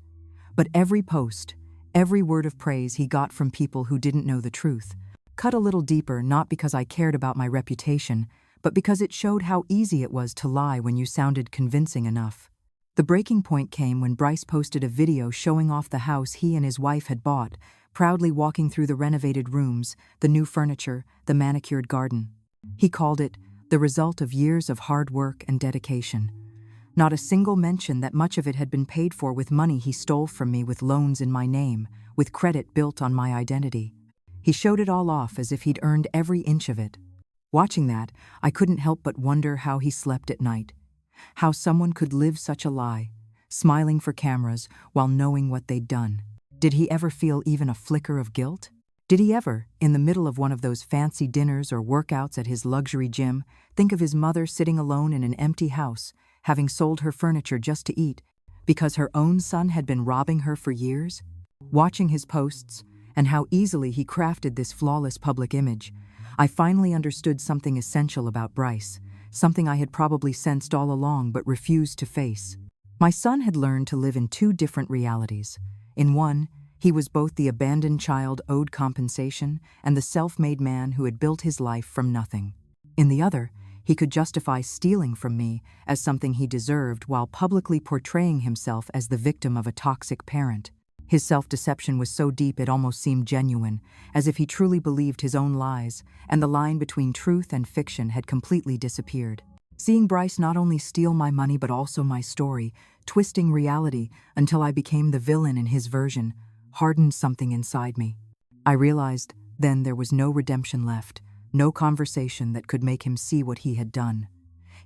But every post, every word of praise he got from people who didn't know the truth, cut a little deeper, not because I cared about my reputation, but because it showed how easy it was to lie when you sounded convincing enough. The breaking point came when Bryce posted a video showing off the house he and his wife had bought, proudly walking through the renovated rooms, the new furniture, the manicured garden. He called it the result of years of hard work and dedication. Not a single mention that much of it had been paid for with money he stole from me, with loans in my name, with credit built on my identity. He showed it all off as if he'd earned every inch of it. Watching that, I couldn't help but wonder how he slept at night. How someone could live such a lie, smiling for cameras while knowing what they'd done. Did he ever feel even a flicker of guilt? Did he ever, in the middle of one of those fancy dinners or workouts at his luxury gym, think of his mother sitting alone in an empty house, having sold her furniture just to eat, because her own son had been robbing her for years? Watching his posts, and how easily he crafted this flawless public image, I finally understood something essential about Bryce, something I had probably sensed all along but refused to face. My son had learned to live in 2 different realities. In one, He was both the abandoned child owed compensation and the self-made man who had built his life from nothing. In the other, he could justify stealing from me as something he deserved while publicly portraying himself as the victim of a toxic parent. His self-deception was so deep it almost seemed genuine, as if he truly believed his own lies, and the line between truth and fiction had completely disappeared. Seeing Bryce not only steal my money but also my story, twisting reality until I became the villain in his version, hardened something inside me. I realized then there was no redemption left, no conversation that could make him see what he had done.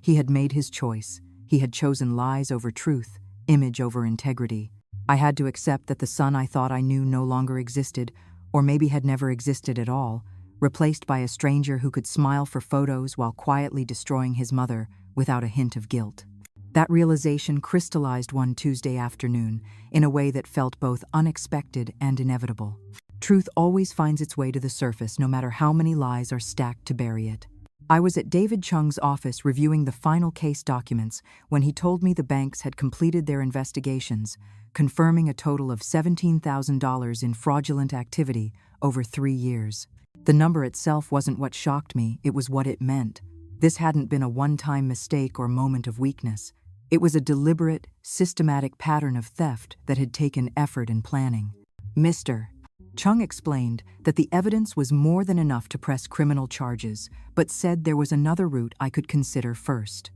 He had made his choice. He had chosen lies over truth, image over integrity. I had to accept that the son I thought I knew no longer existed, or maybe had never existed at all, replaced by a stranger who could smile for photos while quietly destroying his mother without a hint of guilt. That realization crystallized one Tuesday afternoon in a way that felt both unexpected and inevitable. Truth always finds its way to the surface no matter how many lies are stacked to bury it. I was at David Chung's office reviewing the final case documents when he told me the banks had completed their investigations, confirming a total of $17,000 in fraudulent activity over 3 years. The number itself wasn't what shocked me, it was what it meant. This hadn't been a one-time mistake or moment of weakness. It was a deliberate, systematic pattern of theft that had taken effort and planning. Mr. Chung explained that the evidence was more than enough to press criminal charges, but said there was another route I could consider first.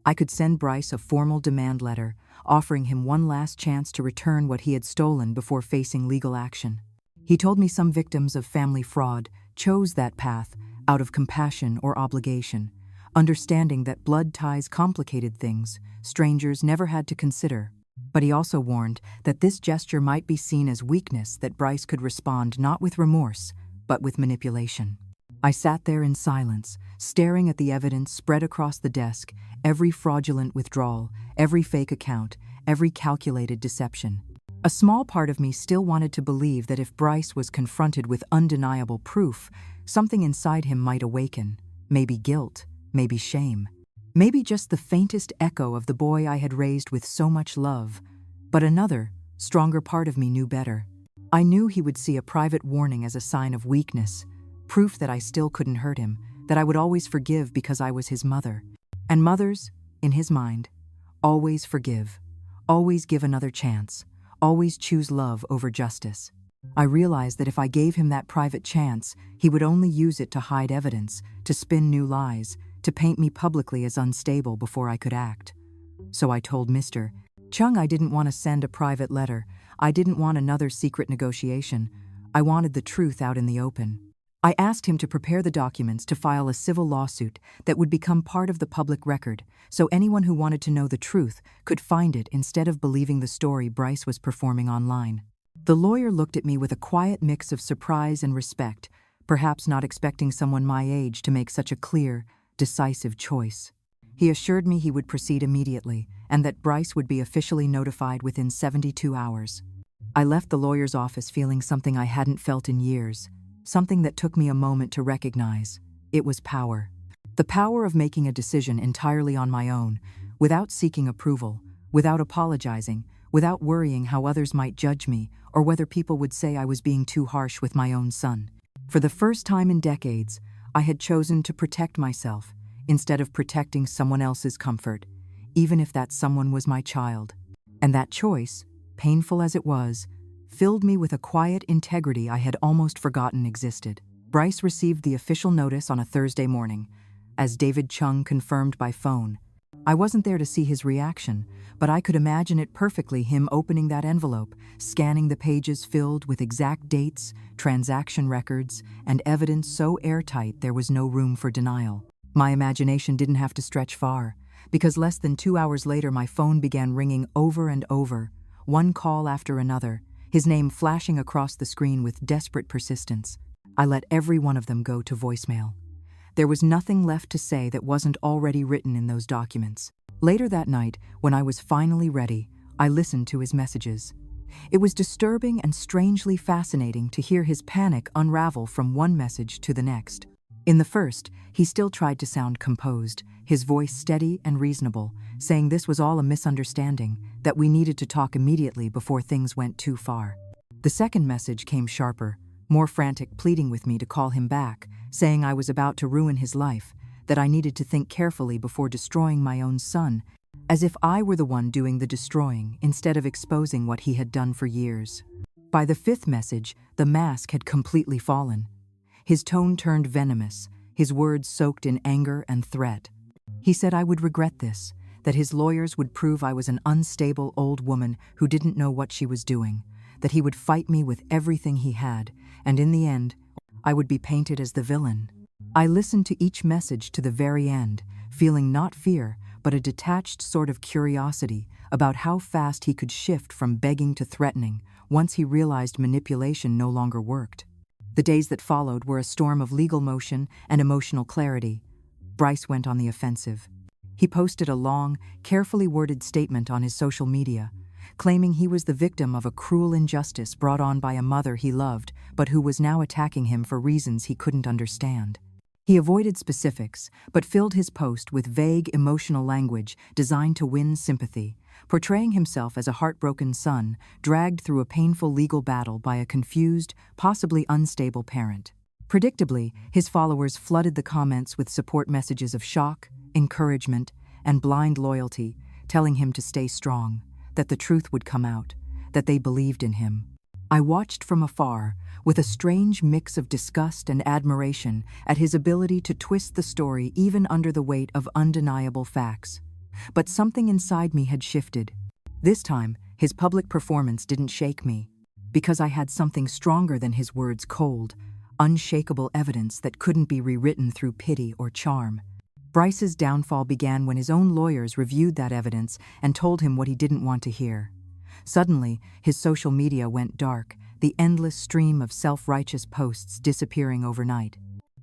I could send Bryce a formal demand letter, offering him one last chance to return what he had stolen before facing legal action. He told me some victims of family fraud chose that path out of compassion or obligation, understanding that blood ties complicated things strangers never had to consider. But he also warned that this gesture might be seen as weakness, that Bryce could respond not with remorse, but with manipulation. I sat there in silence, staring at the evidence spread across the desk, every fraudulent withdrawal, every fake account, every calculated deception. A small part of me still wanted to believe that if Bryce was confronted with undeniable proof, something inside him might awaken, maybe guilt, maybe shame. Maybe just the faintest echo of the boy I had raised with so much love. But another, stronger part of me knew better. I knew he would see a private warning as a sign of weakness, proof that I still couldn't hurt him, that I would always forgive because I was his mother. And mothers, in his mind, always forgive, always give another chance, always choose love over justice. I realized that if I gave him that private chance, he would only use it to hide evidence, to spin new lies, to paint me publicly as unstable before I could act. So I told Mr. Chung I didn't want to send a private letter. I didn't want another secret negotiation. I wanted the truth out in the open. I asked him to prepare the documents to file a civil lawsuit that would become part of the public record, so anyone who wanted to know the truth could find it instead of believing the story Bryce was performing online. The lawyer looked at me with a quiet mix of surprise and respect, perhaps not expecting someone my age to make such a clear, decisive choice. He assured me he would proceed immediately and that Bryce would be officially notified within 72 hours. I left the lawyer's office feeling something I hadn't felt in years, something that took me a moment to recognize. It was power. The power of making a decision entirely on my own, without seeking approval, without apologizing, without worrying how others might judge me or whether people would say I was being too harsh with my own son. For the first time in decades, I had chosen to protect myself instead of protecting someone else's comfort, even if that someone was my child. And that choice, painful as it was, filled me with a quiet integrity I had almost forgotten existed. Bryce received the official notice on a Thursday morning, as David Chung confirmed by phone. I wasn't there to see his reaction, but I could imagine it perfectly, him opening that envelope, scanning the pages filled with exact dates, transaction records, and evidence so airtight there was no room for denial. My imagination didn't have to stretch far, because less than 2 hours later my phone began ringing over and over, one call after another, his name flashing across the screen with desperate persistence. I let every one of them go to voicemail. There was nothing left to say that wasn't already written in those documents. Later that night, when I was finally ready, I listened to his messages. It was disturbing and strangely fascinating to hear his panic unravel from one message to the next. In the first, he still tried to sound composed, his voice steady and reasonable, saying this was all a misunderstanding, that we needed to talk immediately before things went too far. The second message came sharper, more frantic, pleading with me to call him back, saying I was about to ruin his life, that I needed to think carefully before destroying my own son, as if I were the one doing the destroying instead of exposing what he had done for years. By the fifth message, the mask had completely fallen. His tone turned venomous, his words soaked in anger and threat. He said I would regret this, that his lawyers would prove I was an unstable old woman who didn't know what she was doing, that he would fight me with everything he had, and in the end, I would be painted as the villain. I listened to each message to the very end, feeling not fear, but a detached sort of curiosity about how fast he could shift from begging to threatening once he realized manipulation no longer worked. The days that followed were a storm of legal motion and emotional clarity. Bryce went on the offensive. He posted a long, carefully worded statement on his social media, claiming he was the victim of a cruel injustice brought on by a mother he loved, but who was now attacking him for reasons he couldn't understand. He avoided specifics, but filled his post with vague, emotional language designed to win sympathy, portraying himself as a heartbroken son dragged through a painful legal battle by a confused, possibly unstable parent. Predictably, his followers flooded the comments with support messages of shock, encouragement, and blind loyalty, telling him to stay strong, that the truth would come out, that they believed in him. I watched from afar, with a strange mix of disgust and admiration at his ability to twist the story even under the weight of undeniable facts. But something inside me had shifted. This time, his public performance didn't shake me, because I had something stronger than his words: cold, unshakable evidence that couldn't be rewritten through pity or charm. Bryce's downfall began when his own lawyers reviewed that evidence and told him what he didn't want to hear. Suddenly, his social media went dark, the endless stream of self-righteous posts disappearing overnight.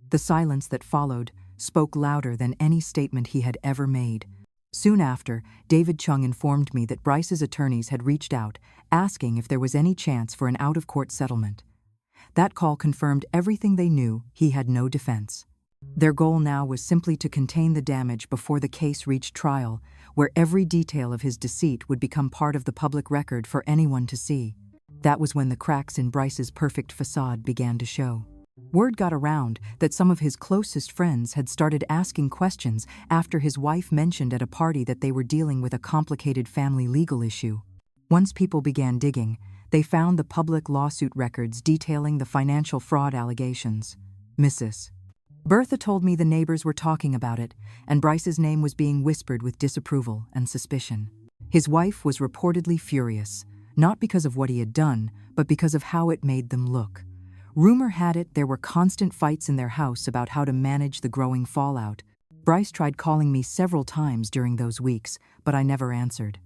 The silence that followed spoke louder than any statement he had ever made. Soon after, David Chung informed me that Bryce's attorneys had reached out, asking if there was any chance for an out-of-court settlement. That call confirmed everything they knew: he had no defense. Their goal now was simply to contain the damage before the case reached trial, where every detail of his deceit would become part of the public record for anyone to see. That was when the cracks in Bryce's perfect facade began to show. Word got around that some of his closest friends had started asking questions after his wife mentioned at a party that they were dealing with a complicated family legal issue. Once people began digging, they found the public lawsuit records detailing the financial fraud allegations. Mrs. Bertha told me the neighbors were talking about it, and Bryce's name was being whispered with disapproval and suspicion. His wife was reportedly furious, not because of what he had done, but because of how it made them look. Rumor had it there were constant fights in their house about how to manage the growing fallout. Bryce tried calling me several times during those weeks, but I never answered.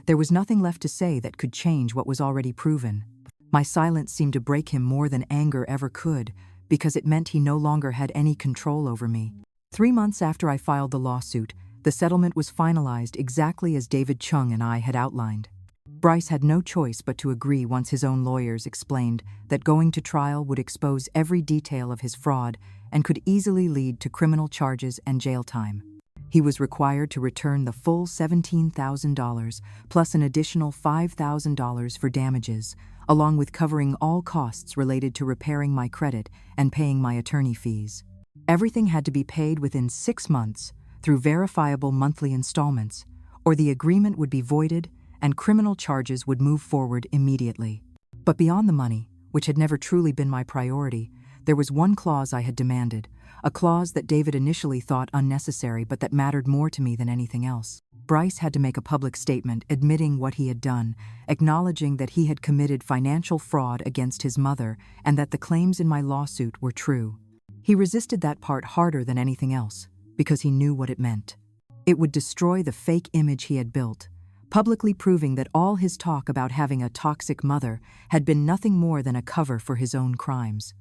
There was nothing left to say that could change what was already proven. My silence seemed to break him more than anger ever could, because it meant he no longer had any control over me. 3 months after I filed the lawsuit, the settlement was finalized exactly as David Chung and I had outlined. Bryce had no choice but to agree once his own lawyers explained that going to trial would expose every detail of his fraud and could easily lead to criminal charges and jail time. He was required to return the full $17,000 plus an additional $5,000 for damages, along with covering all costs related to repairing my credit and paying my attorney fees. Everything had to be paid within 6 months through verifiable monthly installments, or the agreement would be voided and criminal charges would move forward immediately. But beyond the money, which had never truly been my priority, there was one clause I had demanded, a clause that David initially thought unnecessary but that mattered more to me than anything else. Bryce had to make a public statement admitting what he had done, acknowledging that he had committed financial fraud against his mother and that the claims in my lawsuit were true. He resisted that part harder than anything else, because he knew what it meant. It would destroy the fake image he had built, publicly proving that all his talk about having a toxic mother had been nothing more than a cover for his own crimes.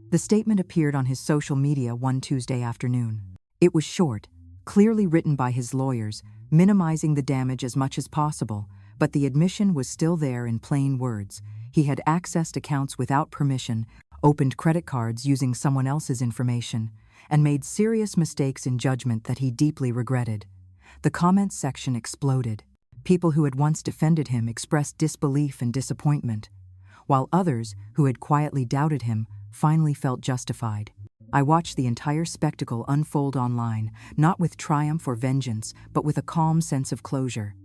The statement appeared on his social media one Tuesday afternoon. It was short, clearly written by his lawyers, minimizing the damage as much as possible, but the admission was still there in plain words. He had accessed accounts without permission, opened credit cards using someone else's information, and made serious mistakes in judgment that he deeply regretted. The comments section exploded. People who had once defended him expressed disbelief and disappointment. while others, who had quietly doubted him, finally felt justified. I watched the entire spectacle unfold online, not with triumph or vengeance, but with a calm sense of closure.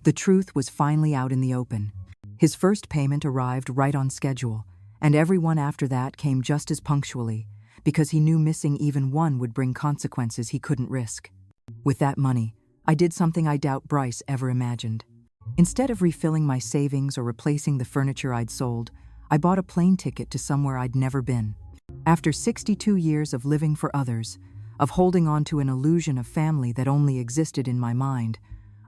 The truth was finally out in the open. His first payment arrived right on schedule, and everyone after that came just as punctually, because he knew missing even one would bring consequences he couldn't risk. With that money, I did something I doubt Bryce ever imagined. Instead of refilling my savings or replacing the furniture I'd sold, I bought a plane ticket to somewhere I'd never been. After 62 years of living for others, of holding on to an illusion of family that only existed in my mind,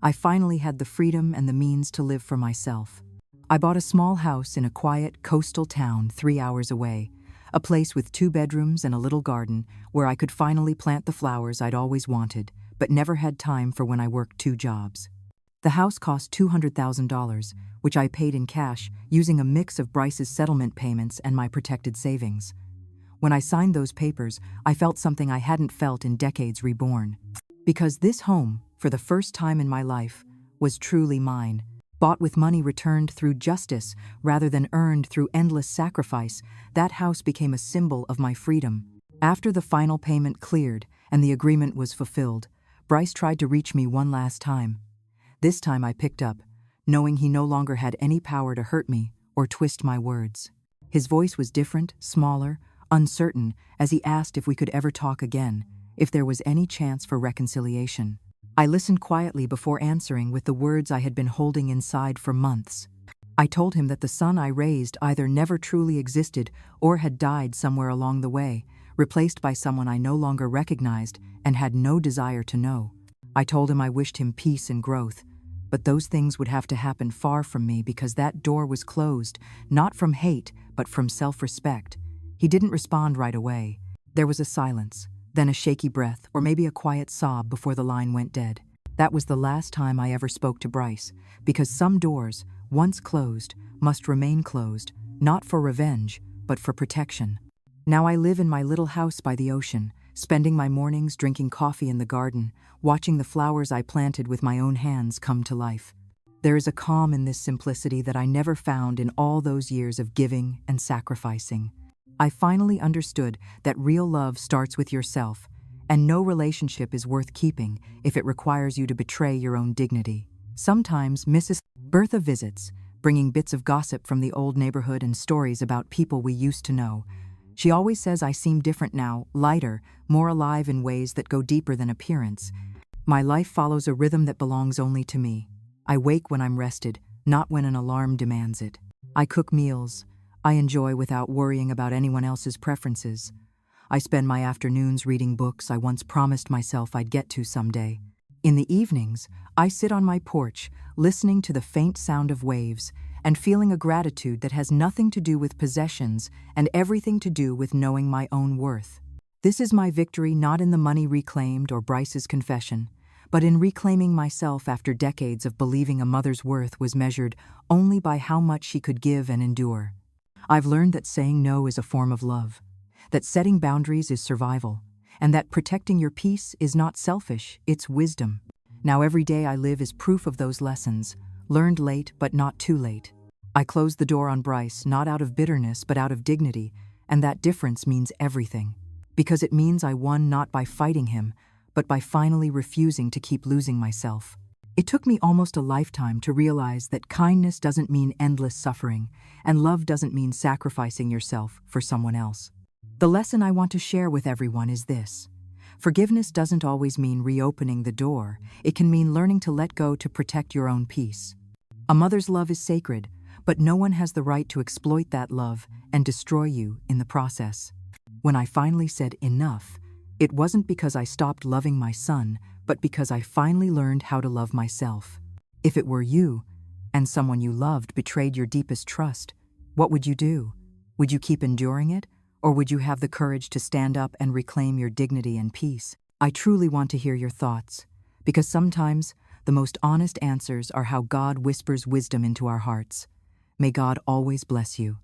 I finally had the freedom and the means to live for myself. I bought a small house in a quiet, coastal town 3 hours away, a place with 2 bedrooms and a little garden where I could finally plant the flowers I'd always wanted, but never had time for when I worked 2 jobs. The house cost $200,000, which I paid in cash using a mix of Bryce's settlement payments and my protected savings. When I signed those papers, I felt something I hadn't felt in decades reborn. Because this home, for the first time in my life, was truly mine. Bought with money returned through justice rather than earned through endless sacrifice, that house became a symbol of my freedom. After the final payment cleared and the agreement was fulfilled, Bryce tried to reach me one last time. This time I picked up, knowing he no longer had any power to hurt me or twist my words. His voice was different, smaller, uncertain, as he asked if we could ever talk again, if there was any chance for reconciliation. I listened quietly before answering with the words I had been holding inside for months. I told him that the son I raised either never truly existed or had died somewhere along the way, replaced by someone I no longer recognized and had no desire to know. I told him I wished him peace and growth, but those things would have to happen far from me because that door was closed, not from hate, but from self-respect. He didn't respond right away. There was a silence, then a shaky breath, or maybe a quiet sob before the line went dead. That was the last time I ever spoke to Bryce, because some doors, once closed, must remain closed, not for revenge, but for protection. Now I live in my little house by the ocean, spending my mornings drinking coffee in the garden, watching the flowers I planted with my own hands come to life. There is a calm in this simplicity that I never found in all those years of giving and sacrificing. I finally understood that real love starts with yourself, and no relationship is worth keeping if it requires you to betray your own dignity. Sometimes Mrs. Bertha visits, bringing bits of gossip from the old neighborhood and stories about people we used to know. She always says I seem different now, lighter, more alive in ways that go deeper than appearance. My life follows a rhythm that belongs only to me. I wake when I'm rested, not when an alarm demands it. I cook meals I enjoy without worrying about anyone else's preferences. I spend my afternoons reading books I once promised myself I'd get to someday. In the evenings, I sit on my porch, listening to the faint sound of waves and feeling a gratitude that has nothing to do with possessions and everything to do with knowing my own worth. This is my victory not in the money reclaimed or Bryce's confession, but in reclaiming myself after decades of believing a mother's worth was measured only by how much she could give and endure. I've learned that saying no is a form of love, that setting boundaries is survival, and that protecting your peace is not selfish, it's wisdom. Now every day I live is proof of those lessons, learned late but not too late. I closed the door on Bryce not out of bitterness but out of dignity, and that difference means everything. Because it means I won not by fighting him, but by finally refusing to keep losing myself. It took me almost a lifetime to realize that kindness doesn't mean endless suffering, and love doesn't mean sacrificing yourself for someone else. The lesson I want to share with everyone is this. Forgiveness doesn't always mean reopening the door. It can mean learning to let go to protect your own peace. A mother's love is sacred, but no one has the right to exploit that love and destroy you in the process. When I finally said enough, it wasn't because I stopped loving my son, but because I finally learned how to love myself. If it were you, and someone you loved betrayed your deepest trust, what would you do? Would you keep enduring it, or would you have the courage to stand up and reclaim your dignity and peace? I truly want to hear your thoughts, because sometimes the most honest answers are how God whispers wisdom into our hearts. May God always bless you.